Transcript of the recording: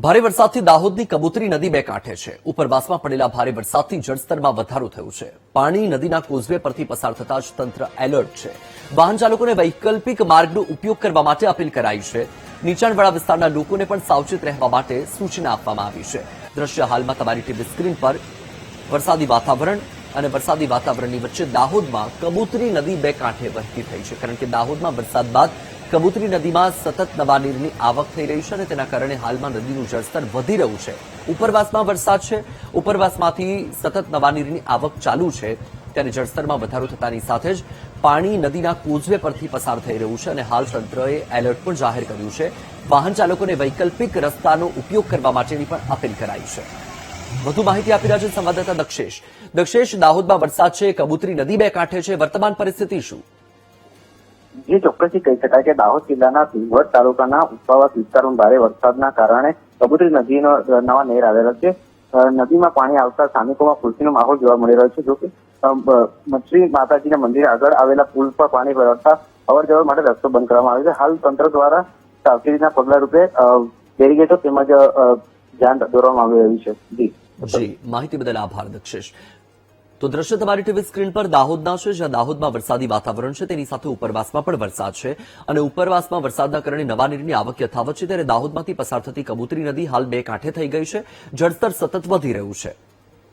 ભારે વરસાદથી દાહોદની કબૂતરી નદી બે કાંઠે છે. ઉપરવાસમાં પડેલા ભારે વરસાદથી જળસ્તરમાં વધારો થયો છે. પાણી નદીના કોઝવે પરથી પસાર થતા જ તંત્ર એલર્ટ છે. વાહન ચાલકોને વૈકલ્પિક માર્ગનો ઉપયોગ કરવા માટે અપીલ કરાઈ છે. નીચાણવાળા વિસ્તારના લોકોને પણ સાવચેત રહેવા માટે સૂચના આપવામાં આવી છે. દ્રશ્ય હાલમાં તમારી ટીવી સ્ક્રીન પર વરસાદી વાતાવરણ અને વરસાદી વાતાવરણની વચ્ચે દાહોદમાં કબૂતરી નદી બે કાંઠે વહેતી થઈ છે. કારણ કે દાહોદમાં વરસાદ બાદ કબૂતરી નદીમાં સતત નવા નીરની આવક થઈ રહી છે અને તેના કારણે હાલમાં નદીનું જળસ્તર વધી રહ્યું છે. ઉપરવાસમાં વરસાદ છે, ઉપરવાસમાંથી સતત નવા નીરની આવક ચાલુ છે, ત્યારે જળસ્તરમાં વધારો થતાની સાથે જ પાણી નદીના કોઝવે પરથી પસાર થઈ રહ્યું છે અને હાલ તંત્રએ એલર્ટ પણ જાહેર કર્યું છે. વાહન ચાલકોને વૈકલ્પિક રસ્તાનો ઉપયોગ કરવા માટેની પણ અપીલ કરાઈ છે. વધુ માહિતી આપી રહ્યા છે સંવાદદાતા દક્ષેશ. દાહોદમાં વરસાદ છે, કબૂતરી નદી બે કાંઠે છે, વર્તમાન પરિસ્થિતિ શું? જે ચોક્કસથી કહી શકાય કે દાહોદ જિલ્લાના સિંહવડ તાલુકાના ઉપરવાસ વિસ્તારોમાં ભારે વરસાદના કારણે કબૂતરી નદીનો નવા નહેર આવેલો છે. નદીમાં પાણી આવતા સ્થાનિકોમાં ખુશીનો માહોલ જોવા મળી રહ્યો છે. જોકે મચ્છી માતાજીના મંદિર આગળ આવેલા પુલ પર પાણી ભરાતા અવર જવર માટે રસ્તો બંધ કરવામાં આવ્યો છે. હાલ તંત્ર દ્વારા સાવચેતીના પગલા રૂપે બેરીગેટો તેમજ ધ્યાન દોરવામાં આવી રહ્યું છે. જી, માહિતી બદલ આભાર દક્ષેશ. તો દ્રશ્ય તમારી ટીવી સ્ક્રીન પર દાહોદના છે, જ્યાં દાહોદમાં વરસાદી વાતાવરણ છે, તેની સાથે ઉપરવાસમાં પણ વરસાદ છે અને ઉપરવાસમાં વરસાદના કારણે નવા નીરની આવક યથાવત છે. ત્યારે દાહોદમાંથી પસાર થતી કબૂતરી નદી હાલ બે કાંઠે થઈ ગઈ છે. જળસ્તર સતત વધી રહ્યું છે.